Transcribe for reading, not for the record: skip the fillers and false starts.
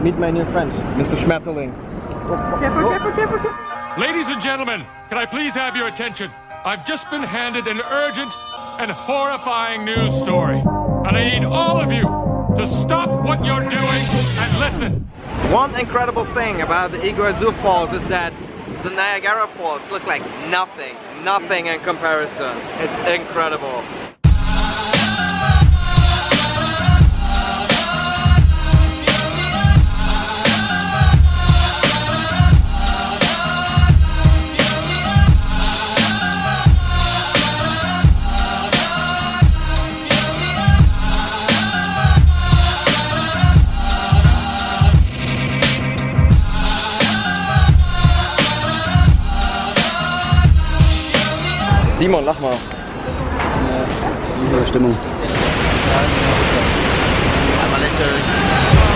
meet my new friend, Mr. Schmetterling. Careful. Ladies and gentlemen, can I please have your attention? I've just been handed an urgent and horrifying news story. And I need all of you to stop what you're doing and listen. One incredible thing about the Iguazu Falls is that the Niagara Falls look like nothing in comparison. It's incredible. Simon, lach mal. Stimmung. Einmal lächeln.